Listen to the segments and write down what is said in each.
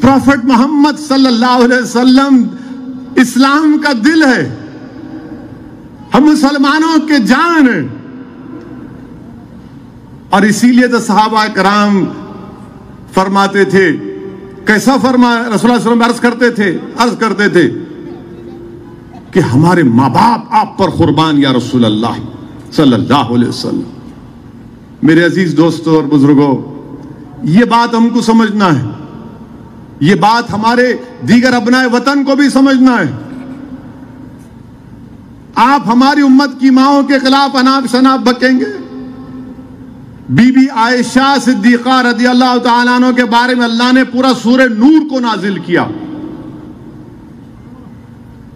Profit محمد صلی اللہ علیہ وسلم اسلام کا دل ہے، ہم مسلمانوں کے جان ہیں، اور اسی لیے تو صحابہ کرام فرماتے تھے، کیسا فرمایا رسول اللہ صلی اللہ علیہ وسلم عرض کرتے تھے کہ ہمارے ماں باپ آپ پر قربان یا رسول اللہ صلی اللہ علیہ وسلم۔ میرے عزیز دوستوں اور بزرگوں، یہ بات ہم کو سمجھنا ہے، یہ بات ہمارے دیگر ابناء وطن کو بھی سمجھنا ہے۔ آپ ہماری امت کی ماؤں کے خلاف اناپ شناپ بکیں گے؟ بی بی عائشہ صدیقہ رضی اللہ تعالیٰ عنہ کے بارے میں اللہ نے پورا سورہ نور کو نازل کیا۔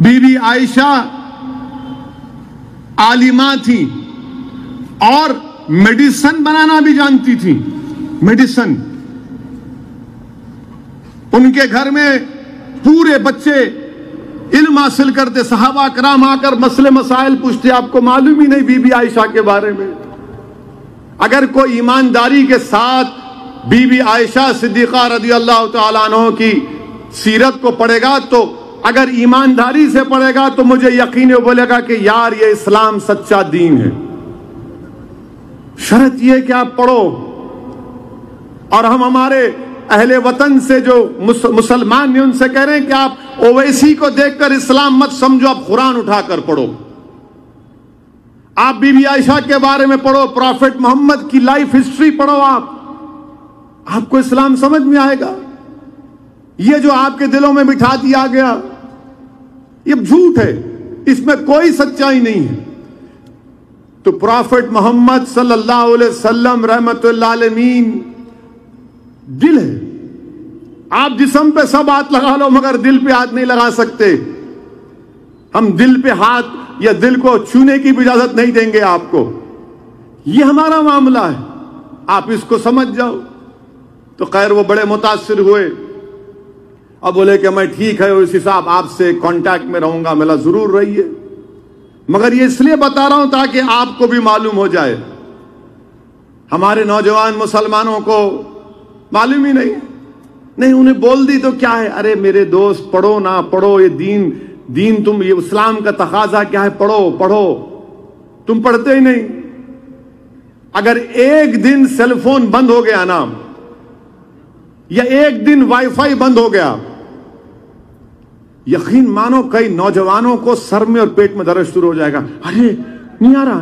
بی بی عائشہ عالمہ تھی اور میڈیسن بنانا بھی جانتی تھی، میڈیسن۔ ان کے گھر میں پورے بچے علم حاصل کرتے، صحابہ کرام آ کر مسئلے مسائل پوچھتے، آپ کو معلوم ہی نہیں بی بی عائشہ کے بارے میں؟ اگر کوئی ایمانداری کے ساتھ بی بی عائشہ صدیقہ رضی اللہ تعالیٰ عنہ کی سیرت کو پڑھے گا، تو اگر ایمانداری سے پڑھے گا تو مجھے یقین بولے گا کہ یار یہ اسلام سچا دین ہے۔ شرط یہ کہ آپ پڑھو، اور ہم ہمارے اہل وطن سے جو مسلمان ہیں ان سے کہہ رہے ہیں کہ آپ اویسی کو دیکھ کر اسلام مت سمجھو، آپ قرآن اٹھا کر پڑھو، آپ بی بی عائشہ کے بارے میں پڑھو، پروفٹ محمد کی لائف ہسٹری پڑھو، آپ کو اسلام سمجھ میں آئے گا۔ یہ جو آپ کے دلوں میں بٹھا دیا گیا یہ جھوٹ ہے، اس میں کوئی سچائی نہیں ہے۔ تو پروفٹ محمد صلی اللہ علیہ وسلم رحمت اللہ علیہ دل ہے۔ آپ جسم پہ سب ہاتھ لگا لو مگر دل پہ ہاتھ نہیں لگا سکتے۔ ہم دل پہ ہاتھ یا دل کو چھونے کی بھی اجازت نہیں دیں گے آپ کو، یہ ہمارا معاملہ ہے، آپ اس کو سمجھ جاؤ۔ تو خیر وہ بڑے متاثر ہوئے، اب بولے کہ میں ٹھیک ہے اس حساب آپ سے کانٹیکٹ میں رہوں گا، ملا ضرور رہیے، مگر یہ اس لیے بتا رہا ہوں تاکہ آپ کو بھی معلوم ہو جائے۔ ہمارے نوجوان مسلمانوں کو معلوم ہی نہیں، انہیں بول دی تو کیا ہے، ارے میرے دوست پڑھو نہ پڑھو، یہ دین تم، یہ اسلام کا تقاضا کیا ہے، پڑھو، تم پڑھتے ہی نہیں۔ اگر ایک دن سیل فون بند ہو گیا نا، یا ایک دن وائی فائی بند ہو گیا، یقین مانو کئی نوجوانوں کو سر میں اور پیٹ میں درد شروع ہو جائے گا، ارے نہیں آ رہا،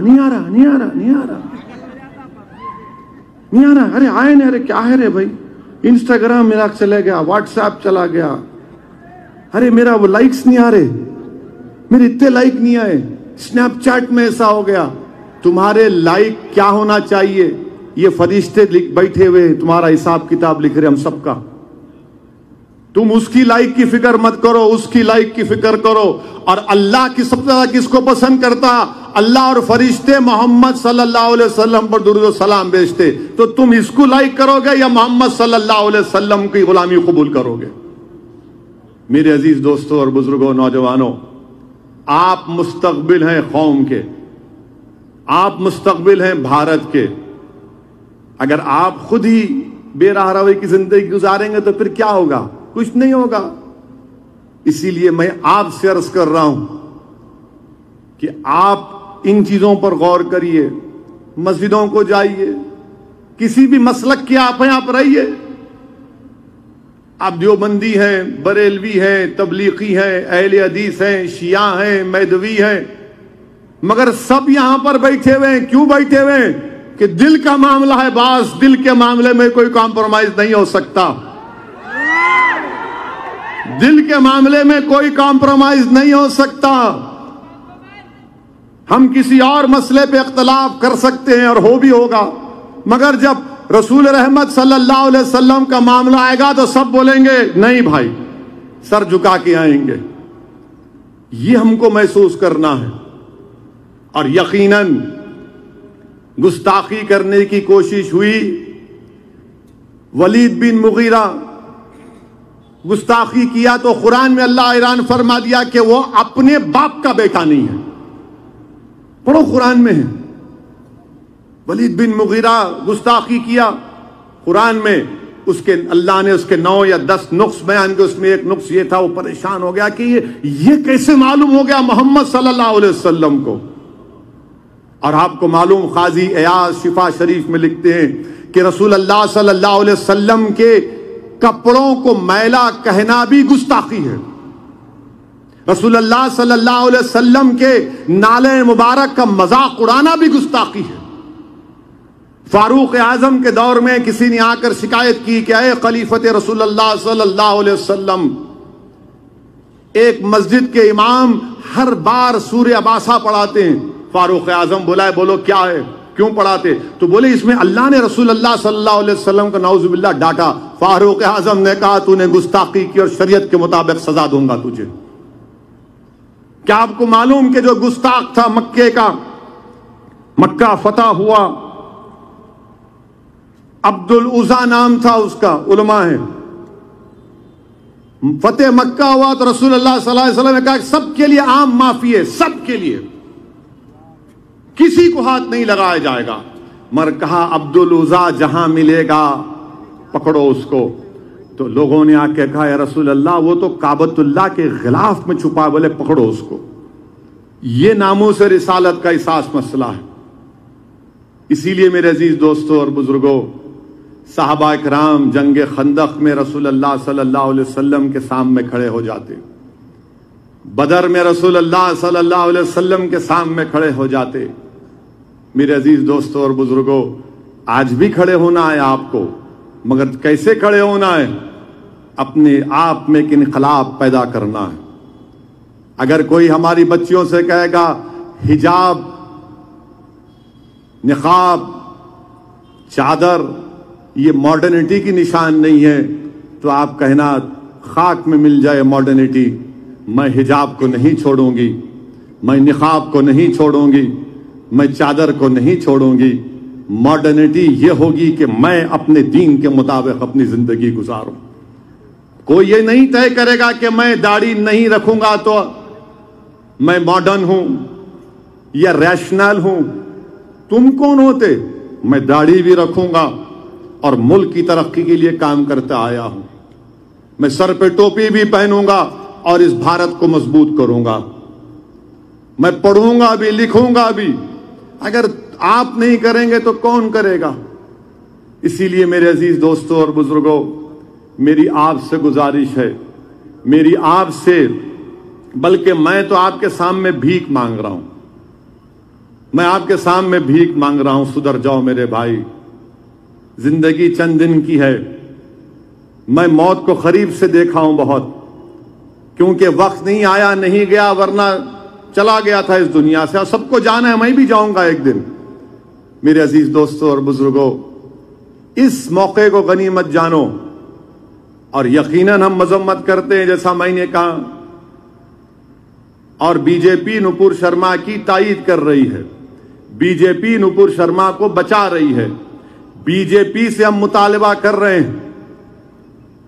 ارے آئے نہیں، ارے کیا ہے رے بھائی، انسٹاگرام میرا چلا گیا، واٹس ایپ چلا گیا، ارے میرا وہ لائکس نہیں آ رہے، میرے اتنے لائک نہیں آئے، سنیپ چیٹ میں ایسا ہو گیا۔ تمہارے لائک کیا ہونا چاہیے؟ یہ فرشتے بیٹھے ہوئے تمہارا حساب کتاب لکھ رہے ہم سب کا۔ تم اس کی لائک کی فکر مت کرو، اس کی لائک کی فکر کرو۔ اور اللہ کی سب سے زیادہ کس کو پسند کرتا؟ اللہ اور فرشتے محمد صلی اللہ علیہ وسلم پر درود و سلام بھیجتے۔ تو تم اس کو لائک کرو گے یا محمد صلی اللہ علیہ وسلم کی غلامی قبول کرو گے؟ میرے عزیز دوستوں اور بزرگوں، نوجوانوں، آپ مستقبل ہیں قوم کے، آپ مستقبل ہیں بھارت کے۔ اگر آپ خود ہی بے راہ روی کی زندگی گزاریں گے تو پھر کیا ہوگا؟ کچھ نہیں ہوگا۔ اسی لیے میں آپ سے عرض کر رہا ہوں کہ آپ ان چیزوں پر غور کریے، مسجدوں کو جائیے، کسی بھی مسلک کے آپ ہیں آپ رہیے۔ آپ دیوبندی ہیں، بریلوی ہیں، تبلیغی ہیں، اہل حدیث ہیں، شیعہ ہیں، میدوی ہیں، مگر سب یہاں پر بیٹھے ہوئے ہیں۔ کیوں بیٹھے ہوئے ہیں؟ کہ دل کا معاملہ ہے، باس دل کے معاملے میں کوئی کمپرومائز نہیں ہو سکتا، دل کے معاملے میں کوئی کمپرومائز نہیں ہو سکتا۔ ہم کسی اور مسئلے پہ اختلاف کر سکتے ہیں اور ہو بھی ہوگا، مگر جب رسول رحمت صلی اللہ علیہ وسلم کا معاملہ آئے گا تو سب بولیں گے نہیں بھائی، سر جھکا کے آئیں گے۔ یہ ہم کو محسوس کرنا ہے۔ اور یقیناً گستاخی کرنے کی کوشش ہوئی، ولید بن مغیرہ گستاخی کیا تو قرآن میں اللہ اعلان فرما دیا کہ وہ اپنے باپ کا بیٹا نہیں ہے۔ پڑھو قرآن میں ہے، ولید بن مغیرہ گستاخی کیا، قرآن میں اس کے اللہ نے اس کے 9 یا 10 نقص بیان کے، اس میں ایک نقص یہ تھا، وہ پریشان ہو گیا کہ یہ کیسے معلوم ہو گیا محمد صلی اللہ علیہ وسلم کو۔ اور آپ کو معلوم، قاضی ایاز شفا شریف میں لکھتے ہیں کہ رسول اللہ صلی اللہ علیہ وسلم کے کپڑوں کو میلا کہنا بھی گستاخی ہے، رسول اللہ صلی اللہ علیہ وسلم کے نالے مبارک کا مذاق اڑانا بھی گستاخی ہے۔ فاروق اعظم کے دور میں کسی نے آ کر شکایت کی کہ اے خلیفت رسول اللہ صلی اللہ علیہ وسلم، ایک مسجد کے امام ہر بار سورہ عباسہ پڑھاتے ہیں۔ فاروق اعظم بلائے، بولو کیا ہے، کیوں پڑھاتے؟ تو بولے اس میں اللہ نے رسول اللہ صلی اللہ علیہ وسلم کو نعوذ باللہ ڈانٹا۔ فاروق اعظم نے کہا تو نے گستاخی کی اور شریعت کے مطابق سزا دوں گا تجھے۔ کیا آپ کو معلوم کہ جو گستاخ تھا مکے کا، مکہ فتح ہوا، عبد العزا نام تھا اس کا، علماء ہے، فتح مکہ ہوا تو رسول اللہ صلی اللہ علیہ وسلم نے کہا کہ سب کے لیے عام معافی ہے، سب کے لیے، کسی کو ہاتھ نہیں لگایا جائے گا۔ مگر کہا عبد العزا جہاں ملے گا پکڑو اس کو۔ تو لوگوں نے آ کے کہا یا رسول اللہ وہ تو کعبۃ اللہ کے غلاف میں چھپا، بولے پکڑو اس کو۔ یہ ناموس رسالت کا اساس مسئلہ ہے۔ اسی لیے میرے عزیز دوستوں اور بزرگوں، صحابہ کرام جنگ خندق میں رسول اللہ صلی اللہ علیہ وسلم کے سامنے کھڑے ہو جاتے، بدر میں رسول اللہ صلی اللہ علیہ وسلم کے سامنے کھڑے ہو جاتے۔ میرے عزیز دوستوں اور بزرگوں، آج بھی کھڑے ہونا ہے آپ کو، مگر کیسے کھڑے ہونا ہے؟ اپنے آپ میں ایک انقلاب پیدا کرنا ہے۔ اگر کوئی ہماری بچیوں سے کہے گا حجاب، نقاب، چادر یہ ماڈرنٹی کی نشان نہیں ہے، تو آپ کہنا خاک میں مل جائے ماڈرنٹی، میں حجاب کو نہیں چھوڑوں گی، میں نقاب کو نہیں چھوڑوں گی، میں چادر کو نہیں چھوڑوں گی۔ ماڈرنٹی یہ ہوگی کہ میں اپنے دین کے مطابق اپنی زندگی گزاروں۔ کوئی یہ نہیں طے کرے گا کہ میں داڑھی نہیں رکھوں گا تو میں ماڈرن ہوں یا ریشنل ہوں۔ تم کون ہوتے؟ میں داڑھی بھی رکھوں گا اور ملک کی ترقی کے لیے کام کرتا آیا ہوں۔ میں سر پہ ٹوپی بھی پہنوں گا اور اس بھارت کو مضبوط کروں گا۔ میں پڑھوں گا بھی، لکھوں گا بھی۔ اگر آپ نہیں کریں گے تو کون کرے گا؟ اسی لیے میرے عزیز دوستوں اور بزرگوں، میری آپ سے گزارش ہے، میری آپ سے، بلکہ میں تو آپ کے سامنے بھیک مانگ رہا ہوں، میں آپ کے سامنے بھیک مانگ رہا ہوں، سدھر جاؤ میرے بھائی۔ زندگی چند دن کی ہے، میں موت کو قریب سے دیکھا ہوں بہت، کیونکہ وقت نہیں آیا نہیں گیا، ورنہ چلا گیا تھا اس دنیا سے، اور سب کو جانا ہے، میں بھی جاؤں گا ایک دن۔ میرے عزیز دوستوں اور بزرگوں، اس موقع کو غنیمت جانو، اور یقیناً ہم مذمت کرتے ہیں جیسا میں نے کہا، اور بی جے پی نپور شرما کی تائید کر رہی ہے، بی جے پی نپور شرما کو بچا رہی ہے، بی جے پی سے ہم مطالبہ کر رہے ہیں،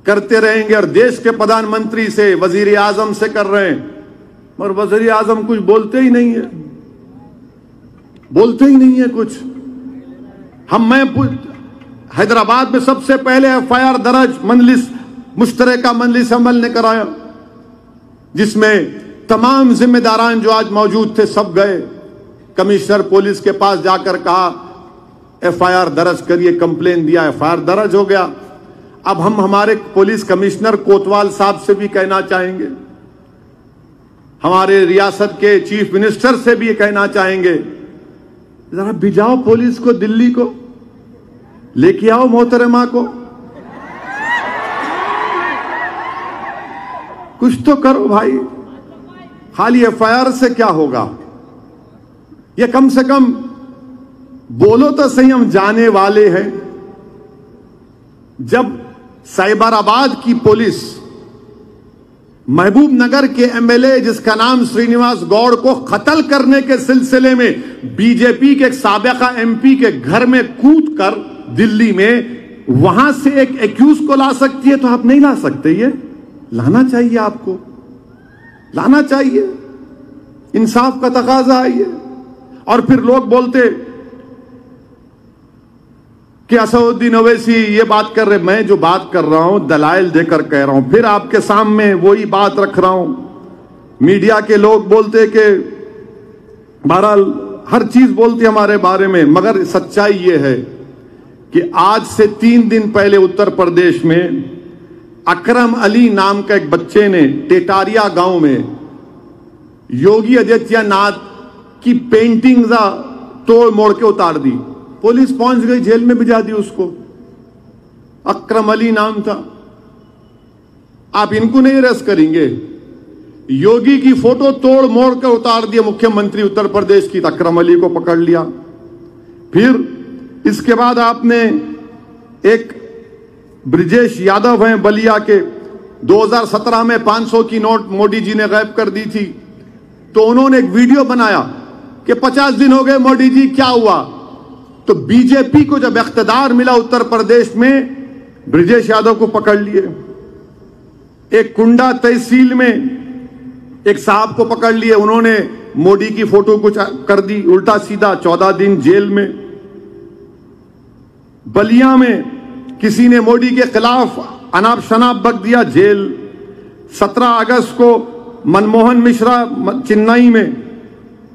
کرتے رہیں گے، اور دیش کے پردھان منتری سے، وزیر اعظم سے کر رہے ہیں، مگر وزیر اعظم کچھ بولتے ہی نہیں ہے، بولتے ہی نہیں ہے کچھ۔ میں حیدرآباد میں سب سے پہلے ایف آئی آر درج مجلس مشترکہ مجلس عمل نے کرایا، جس میں تمام ذمہ داران جو آج موجود تھے سب گئے، کمشنر پولیس کے پاس جا کر کہا ایف آئی آر درج کریے، کمپلین دیا، ایف آئی آر درج ہو گیا۔ اب ہم ہمارے پولیس کمشنر کوتوال صاحب سے بھی کہنا چاہیں گے، ہمارے ریاست کے چیف منسٹر سے بھی یہ کہنا چاہیں گے، ذرا بھیجاؤ پولیس کو دلی کو، لے کے آؤ محترمہ کو، کچھ تو کرو بھائی، خالی ایف آئی آر سے کیا ہوگا؟ یہ کم سے کم بولو تو صحیح، ہم جانے والے ہیں۔ جب سائبر آباد کی پولیس محبوب نگر کے ایم ایل اے جس کا نام سرینواس گوڑ کو قتل کرنے کے سلسلے میں بی جے پی کے ایک سابقہ ایم پی کے گھر میں کود کر دلی میں وہاں سے ایک ایکیوز کو لا سکتی ہے، تو آپ نہیں لا سکتے؟ یہ لانا چاہیے، آپ کو لانا چاہیے، انصاف کا تقاضا ہے یہ۔ اور پھر لوگ بولتے کہ اسدالدین اویسی یہ بات کر رہے. میں جو بات کر رہا ہوں دلائل دے کر کہہ رہا ہوں, پھر آپ کے سامنے وہی بات رکھ رہا ہوں. میڈیا کے لوگ بولتے کہ بہرحال ہر چیز بولتے ہمارے بارے میں, مگر سچائی یہ ہے کہ آج سے 3 دن پہلے اتر پردیش میں اکرم علی نام کا ایک بچے نے ٹیٹاریا گاؤں میں یوگی آدتیہ ناتھ کی پینٹنگ توڑ موڑ کے اتار دی. پولیس پہنچ گئی, جیل میں بھجا دی اس کو. اکرم علی نام تھا. آپ ان کو نہیں اریسٹ کریں گے؟ یوگی کی فوٹو توڑ موڑ کر اتار دیا مکھیہ منتری اتر پردیش کی, اکرم علی کو پکڑ لیا. پھر اس کے بعد آپ نے ایک برجیش یادو ہیں بلیا کے, 2017 میں 500 کی نوٹ مودی جی نے غائب کر دی تھی, تو انہوں نے ایک ویڈیو بنایا کہ 50 دن ہو گئے مودی جی کیا ہوا. تو بی جے پی کو جب اقتدار ملا اتر پردیش میں, برجیش یادو کو پکڑ لیے. ایک کنڈا تحصیل میں ایک صاحب کو پکڑ لیے, انہوں نے مودی کی فوٹو کچھ کر دی الٹا سیدھا, 14 دن جیل میں. بلیا میں کسی نے مودی کے خلاف اناپ شناپ بک دیا, جیل. 17 اگست کو منموہن مشرا چنئی میں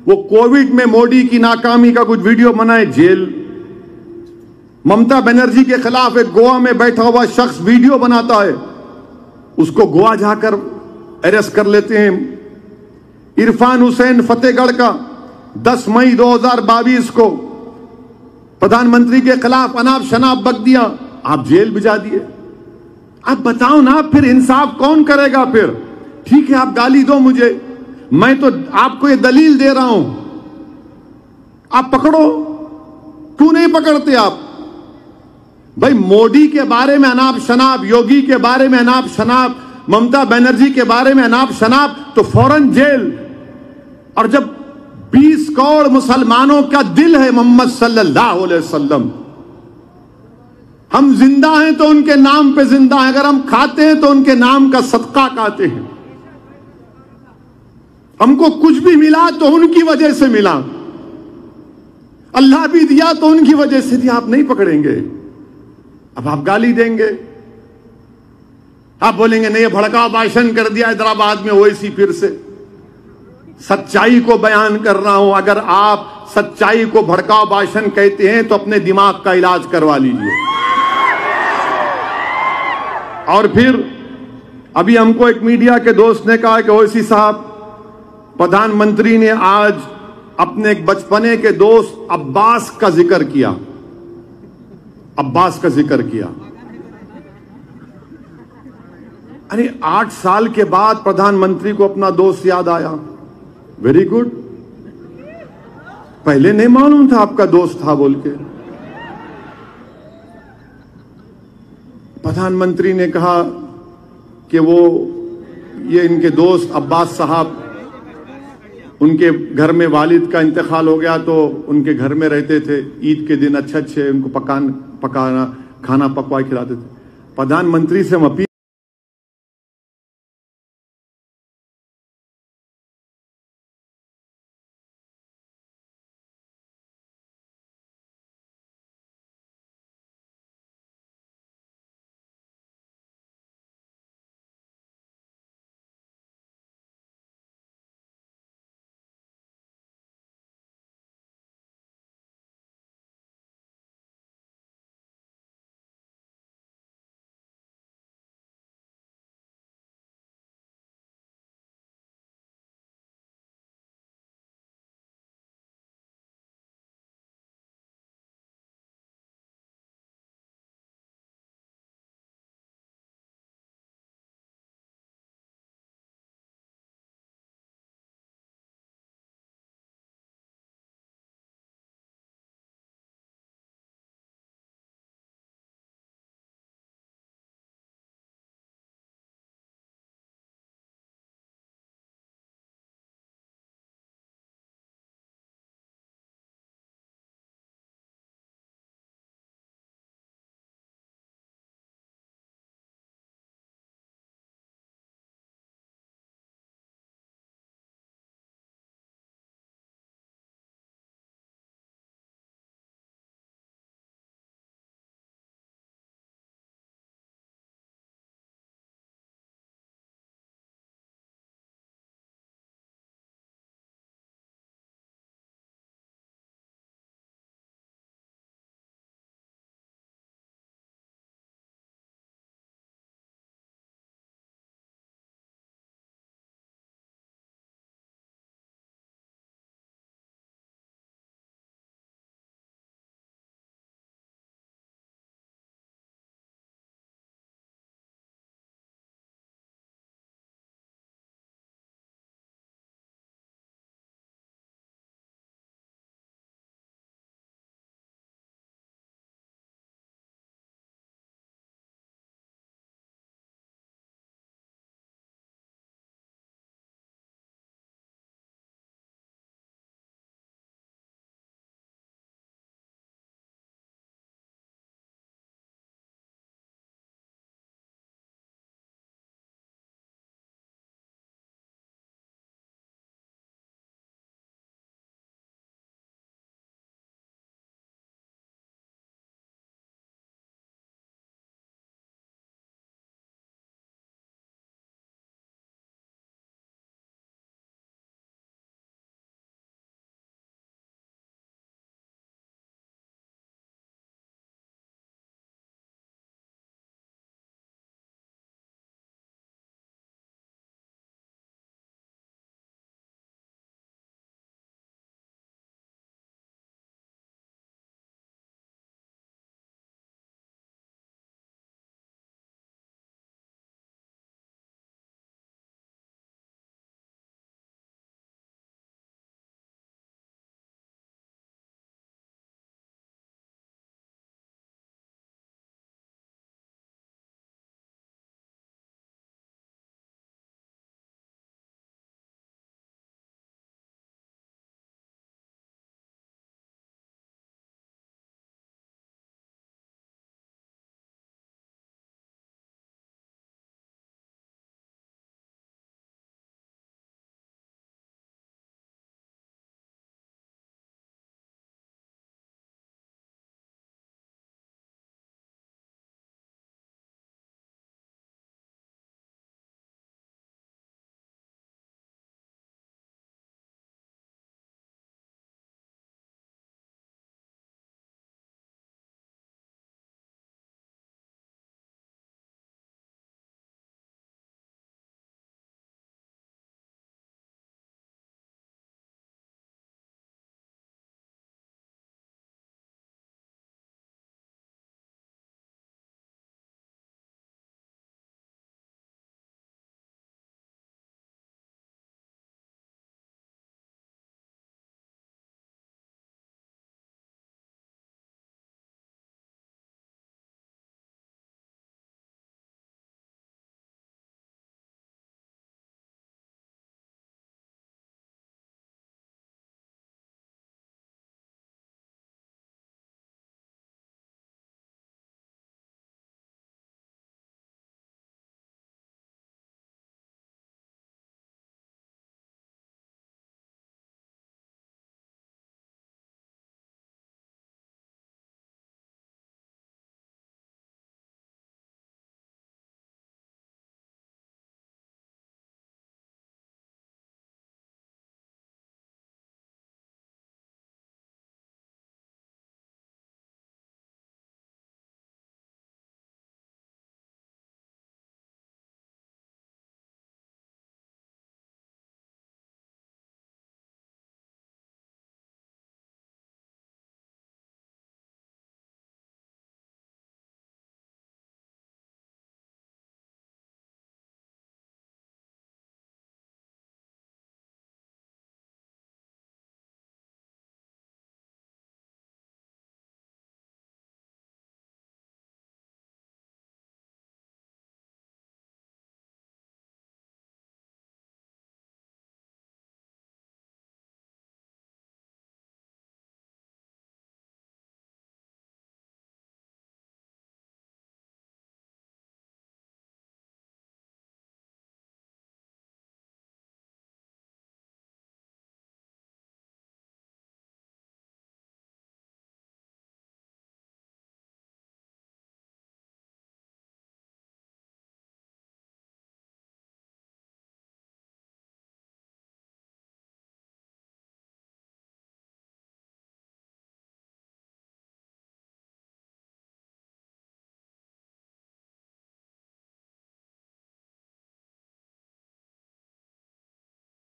وہ کووڈ میں مودی کی ناکامی کا کچھ ویڈیو بنائے, جیل. ممتا بنرجی کے خلاف ایک گوا میں بیٹھا ہوا شخص ویڈیو بناتا ہے, اس کو گوا جا کر اریسٹ کر لیتے ہیں. عرفان حسین فتح گڑھ کا 10 مئی 2022 کو پردھان منتری کے خلاف اناپ شناپ بک دیا, آپ جیل بھجا دیے. آپ بتاؤ نا پھر انصاف کون کرے گا؟ پھر ٹھیک ہے آپ گالی دو مجھے, میں تو آپ کو یہ دلیل دے رہا ہوں, آپ پکڑو. کیوں نہیں پکڑتے آپ؟ بھائی مودی کے بارے میں اناپ شناپ, یوگی کے بارے میں اناپ شناپ, ممتا بنرجی کے بارے میں اناپ شناپ, تو فوراً جیل. اور جب 20 کروڑ مسلمانوں کا دل ہے محمد صلی اللہ علیہ وسلم, ہم زندہ ہیں تو ان کے نام پہ زندہ ہیں, اگر ہم کھاتے ہیں تو ان کے نام کا صدقہ کھاتے ہیں. ہم کو کچھ بھی ملا تو ان کی وجہ سے ملا, اللہ بھی دیا تو ان کی وجہ سے دیا. آپ نہیں پکڑیں گے. اب آپ گالی دیں گے, آپ بولیں گے نہیں یہ بھڑکاؤ بھاشن کر دیا حیدرآباد میں اویسی. پھر سے سچائی کو بیان کر رہا ہوں. اگر آپ سچائی کو بھڑکاؤ بھاشن کہتے ہیں تو اپنے دماغ کا علاج کروا لیجئے. اور پھر ابھی ہم کو ایک میڈیا کے دوست نے کہا کہ اویسی صاحب, پردھان منتری نے آج اپنے ایک بچپنے کے دوست عباس کا ذکر کیا. عباس کا ذکر کیا. ارے 8 سال کے بعد پردھان منتری کو اپنا دوست یاد آیا. Very good. پہلے نہیں معلوم تھا آپ کا دوست تھا بول کے. پردھان منتری نے کہا کہ وہ یہ ان کے دوست عباس صاحب, ان کے گھر میں والد کا انتقال ہو گیا تو ان کے گھر میں رہتے تھے. عید کے دن اچھے ان کو کھانا پکوائے کھلاتے تھے. پردھان منتری سے ہم اپیل